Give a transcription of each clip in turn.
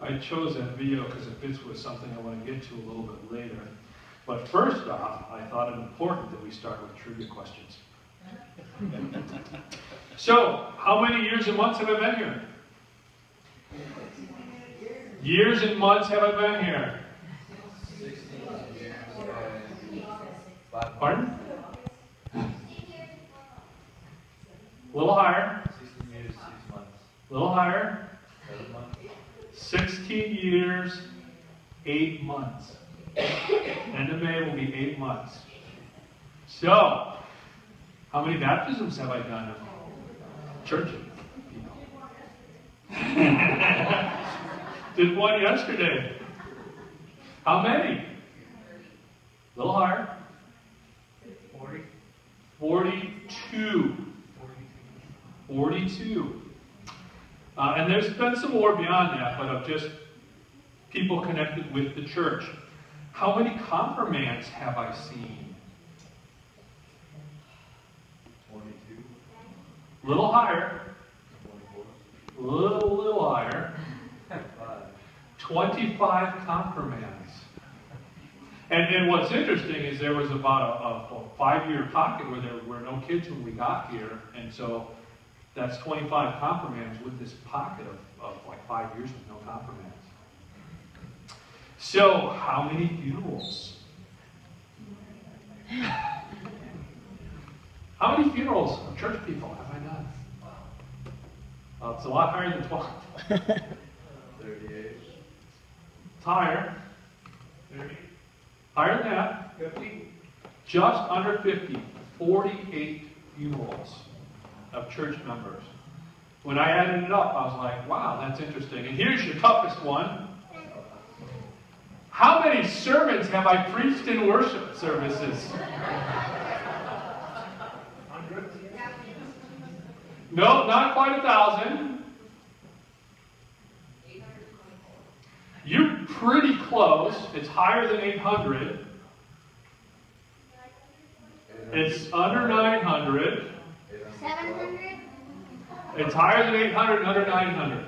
I chose that video because it fits with something I want to get to a little bit later. But first off, I thought it important that we start with trivia questions. So, how many years and months have I been here? Years and months have I been here? 16 years. Pardon? A little higher. 16 years, 6 months. A little higher. 7 months. 16 years, 8 months. End of May will be 8 months. So, how many baptisms have I done of church people? Did one yesterday. How many? A little higher. 40. 42. 42. And there's been some more beyond that, but of just people connected with the church. How many confirmands have I seen? 22. A little higher. 24. Little higher. 5. 25 confirmands. And what's interesting is there was about a 5-year pocket where there were no kids when we got here, and so that's 25 confirmands with this pocket of like 5 years with no confirmands. So, how many funerals? How many funerals of church people have I done? It's a lot higher than 12. 38. It's higher. 30. Higher than that. 50. Just under 50. 48 funerals of church members. When I added it up, I was like, wow, that's interesting. And here's your toughest one. How many sermons have I preached in worship services? 100. No, not quite 1,000. You're pretty close. It's higher than 800. It's under 900. 700? It's higher than 800 and under 900.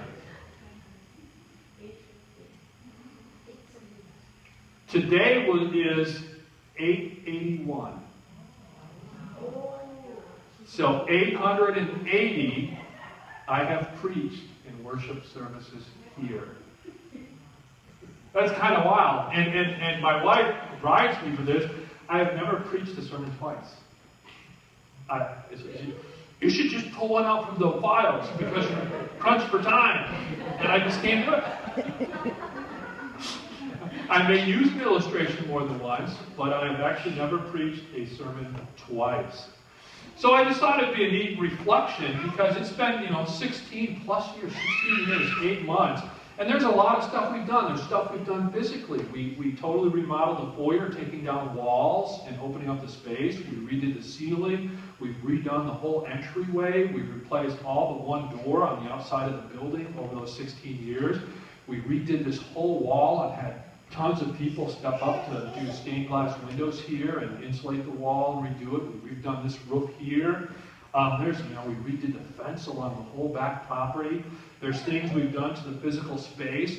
Today is 881. So 880 I have preached in worship services here. That's kind of wild. And my wife drives me for this. I have never preached a sermon twice. You should just pull one out from the files because you're crunched for time. And I just can't do it. I may use an illustration more than once, but I've actually never preached a sermon twice. So I just thought it'd be a neat reflection because it's been, 16 plus years, 16 years, 8 months. And there's a lot of stuff we've done. There's stuff we've done physically. We totally remodeled the foyer, taking down walls and opening up the space. We redid the ceiling. We've redone the whole entryway. We've replaced all but one door on the outside of the building over those 16 years. We redid this whole wall and had tons of people step up to do stained glass windows here and insulate the wall and redo it. We've redone this roof here. We redid the fence along the whole back property. There's things we've done to the physical space.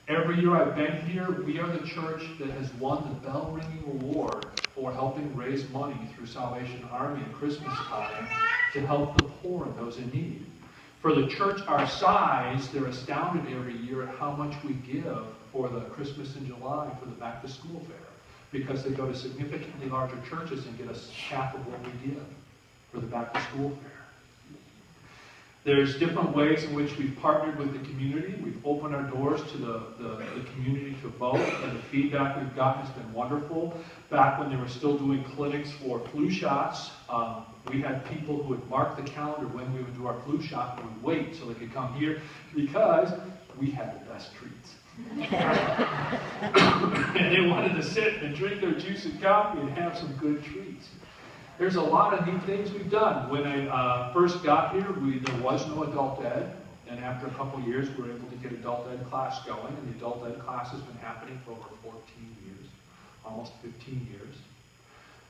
Every year I've been here, we are the church that has won the bell ringing award for helping raise money through Salvation Army at Christmas time to help the poor and those in need. For the church our size, they're astounded every year at how much we give for the Christmas in July for the back to school fair, because they go to significantly larger churches and get us half of what we give for the back to school fair. There's different ways in which we've partnered with the community. We've opened our doors to the community to vote, and the feedback we've gotten has been wonderful. Back when they were still doing clinics for flu shots, we had people who would mark the calendar when we would do our flu shot and would wait so they could come here because we had the best treats. And they wanted to sit and drink their juice and coffee and have some good treats. There's a lot of neat things we've done. When I first got here, there was no adult ed, and after a couple of years, we were able to get adult ed class going, and the adult ed class has been happening for over 14 years, almost 15 years,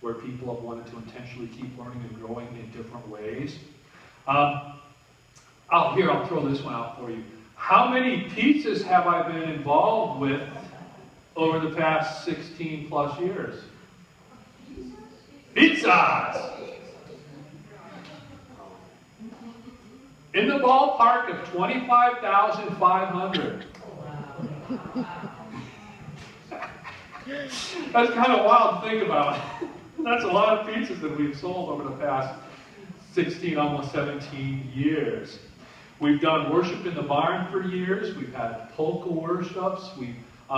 where people have wanted to intentionally keep learning and growing in different ways. I'll throw this one out for you. How many pizzas have I been involved with over the past 16 plus years? Pizzas! In the ballpark of 25,500. That's kind of wild to think about. That's a lot of pizzas that we've sold over the past 16, almost 17 years. We've done worship in the barn for years. We've had polka workshops. We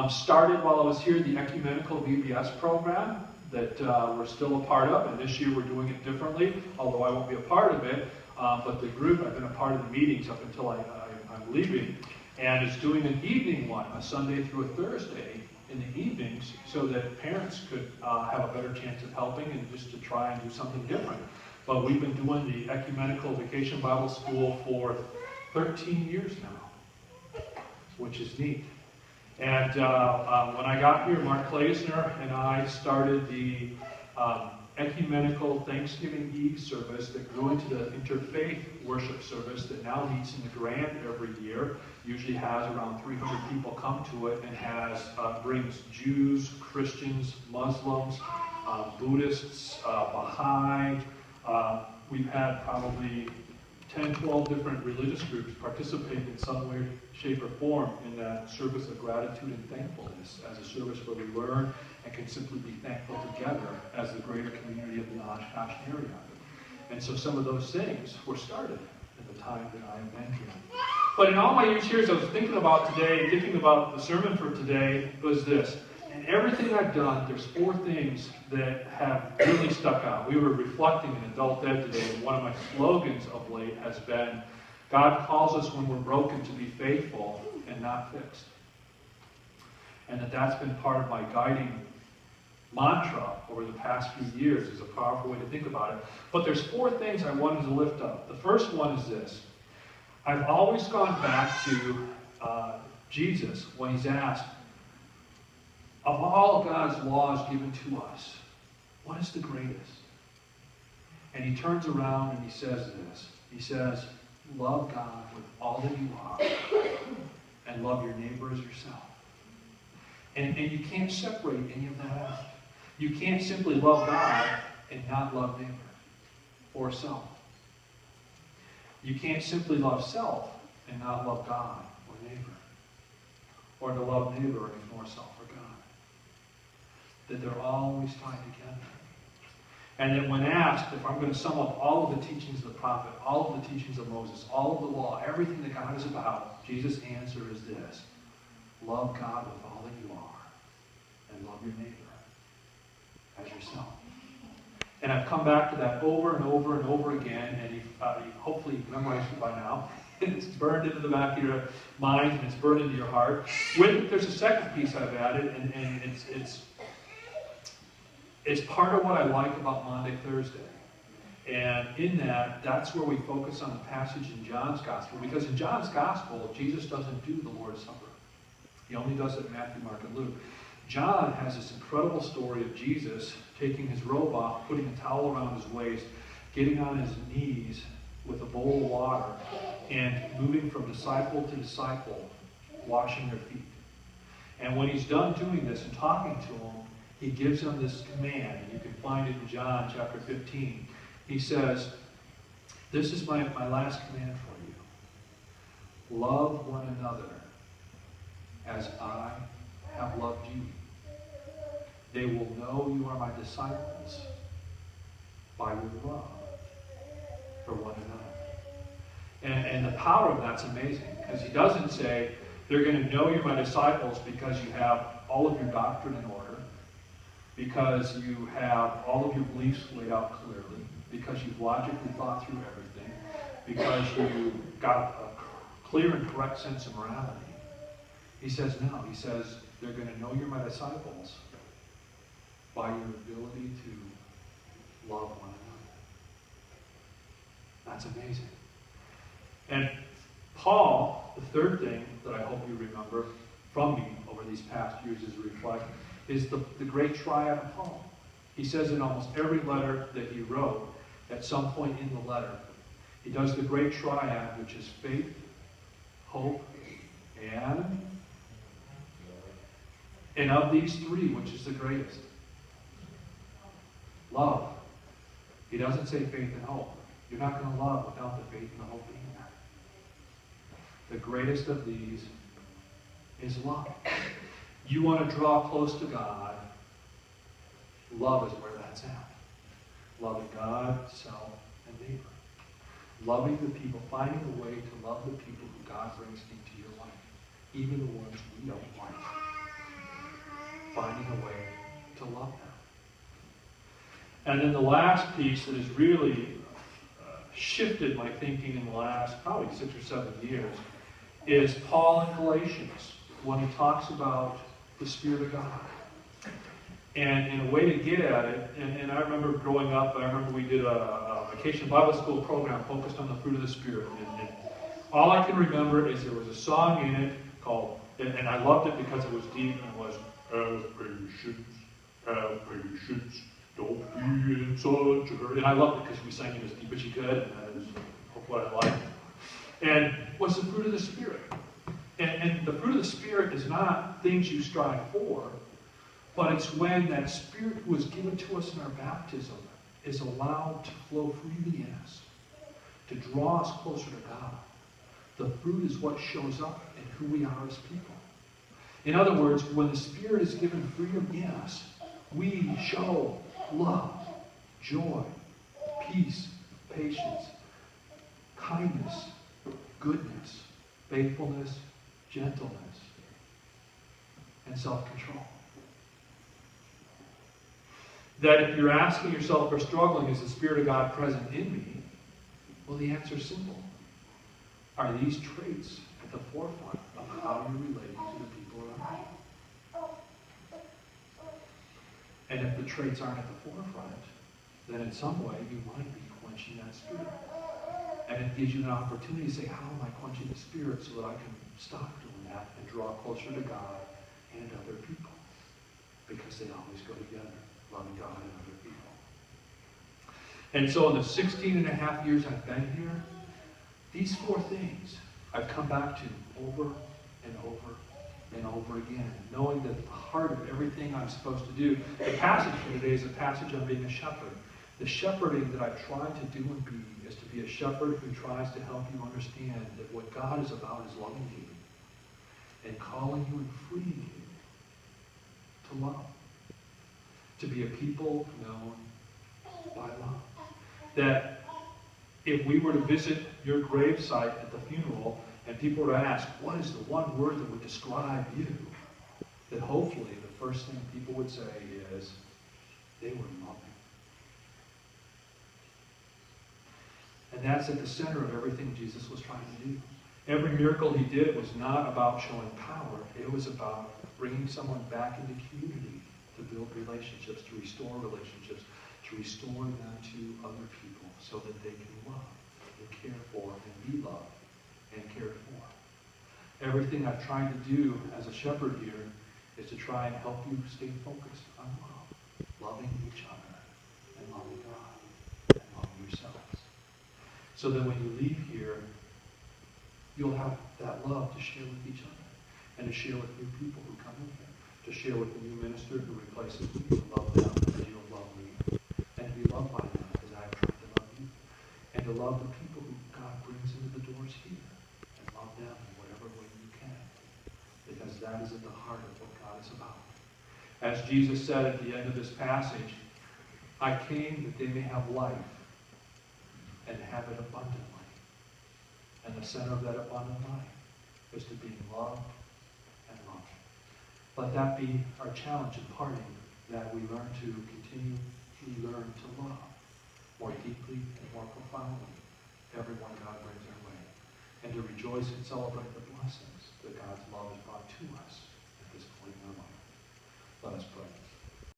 started while I was here the ecumenical VBS program that we're still a part of, and this year we're doing it differently, although I won't be a part of it. But the group, I've been a part of the meetings up until I'm leaving, and is doing an evening one, a Sunday through a Thursday in the evenings, so that parents could have a better chance of helping and just to try and do something different. But we've been doing the Ecumenical Vacation Bible School for 13 years now, which is neat. And when I got here, Mark Klaesner and I started the Ecumenical Thanksgiving Eve service that grew into the interfaith worship service that now meets in the Grand every year. Usually has around 300 people come to it, and brings Jews, Christians, Muslims, Buddhists, Baha'i. We've had probably 10, 12 different religious groups participate in some way, shape, or form in that service of gratitude and thankfulness, as a service where we learn and can simply be thankful together as the greater community of the Oshkosh area. And so some of those things were started at the time that I have been here. But in all my years here, as I was thinking about today, thinking about the sermon for today, was this. In everything I've done, there's 4 things that have really stuck out. We were reflecting in Adult Ed today, and one of my slogans of late has been, God calls us when we're broken to be faithful and not fixed. And that's been part of my guiding mantra over the past few years. Is a powerful way to think about it. But there's 4 things I wanted to lift up. The first one is this. I've always gone back to Jesus when he's asked, of all God's laws given to us, what is the greatest? And he turns around and he says this. He says, love God with all that you are and love your neighbor as yourself. And you can't separate any of that out. You can't simply love God and not love neighbor or self. You can't simply love self and not love God or neighbor. Or to love neighbor and ignore self or God. That they're always tied together. And that when asked, if I'm going to sum up all of the teachings of the prophet, all of the teachings of Moses, all of the law, everything that God is about, Jesus' answer is this. Love God with all that you are and love your neighbor as yourself. And I've come back to that over and over and over again, and hopefully you've memorized it by now. It's burned into the back of your mind, and it's burned into your heart. There's a second piece I've added, and it's part of what I like about Maundy, Thursday. And in that's where we focus on the passage in John's Gospel. Because in John's Gospel, Jesus doesn't do the Lord's Supper. He only does it in Matthew, Mark, and Luke. John has this incredible story of Jesus taking his robe off, putting a towel around his waist, getting on his knees with a bowl of water, and moving from disciple to disciple, washing their feet. And when he's done doing this and talking to them, he gives them this command, and you can find it in John chapter 15. He says, this is my last command for you. Love one another as I have loved you. They will know you are my disciples by your love for one another. And the power of that's amazing, because he doesn't say, they're going to know you're my disciples because you have all of your doctrine in order, because you have all of your beliefs laid out clearly, because you've logically thought through everything, because you got a clear and correct sense of morality. He says no. He says they're going to know you're my disciples by your ability to love one another. That's amazing. And Paul, the third thing that I hope you remember from me over these past years as a reflect, is the great triad of Paul. He says in almost every letter that he wrote, at some point in the letter, he does the great triad, which is faith, hope, And of these three, which is the greatest? Love. He doesn't say faith and hope. You're not going to love without the faith and the hope being there. The greatest of these is love. You want to draw close to God, love is where that's at. Loving God, self, and neighbor. Loving the people, finding a way to love the people who God brings into your life, even the ones we don't like. Finding a way to love them. And then the last piece that has really shifted my thinking in the last probably 6 or 7 years is Paul in Galatians, when he talks about the Spirit of God. And in a way to get at it, and I remember growing up, I remember we did a vacation Bible school program focused on the fruit of the Spirit. And all I can remember is there was a song in it called, and I loved it because it was deep, and it was, have patience, don't be in such a hurry. And I loved it because we sang it as deep as you could, and that is what I liked. And what's the fruit of the Spirit? And the fruit of the Spirit is not things you strive for, but it's when that Spirit who is given to us in our baptism is allowed to flow freely in us, to draw us closer to God. The fruit is what shows up in who we are as people. In other words, when the Spirit is given freedom in us, we show love, joy, peace, patience, kindness, goodness, faithfulness, gentleness, and self-control. That if you're asking yourself or struggling, is the Spirit of God present in me? Well, the answer is simple. Are these traits at the forefront of how you're relating to the people around you? And if the traits aren't at the forefront, then in some way you might be quenching that Spirit. And it gives you an opportunity to say, how am I quenching the Spirit so that I can stop doing that and draw closer to God and other people? Because they always go together. Loving God and other people. And so in the 16 and a half years I've been here, these 4 things I've come back to over and over and over again, knowing that the heart of everything I'm supposed to do. The passage for today is a passage on being a shepherd. The shepherding that I've tried to do and be is to be a shepherd who tries to help you understand that what God is about is loving you and calling you and freeing you to love. To be a people known by love. That if we were to visit your gravesite at the funeral and people were to ask, what is the one word that would describe you? That hopefully the first thing people would say is, they were loving. And that's at the center of everything Jesus was trying to do. Every miracle he did was not about showing power. It was about bringing someone back into community, to build relationships, to restore relationships, to restore them to other people so that they can love and care for and be loved and cared for. Everything I've tried to do as a shepherd here is to try and help you stay focused on love, loving each other and loving God and loving yourselves. So that when you leave here, you'll have that love to share with each other and to share with new people who come in here. To share with the new minister who replaces me, to love them as you have loved me, and to be loved by them as I have tried to love you, and to love the people who God brings into the doors here, and love them in whatever way you can, because that is at the heart of what God is about. As Jesus said at the end of this passage, I came that they may have life and have it abundantly. And the center of that abundant life is to be loved and loved. Let that be our challenge in parting, that we learn to continually learn to love more deeply and more profoundly everyone God brings our way, and to rejoice and celebrate the blessings that God's love has brought to us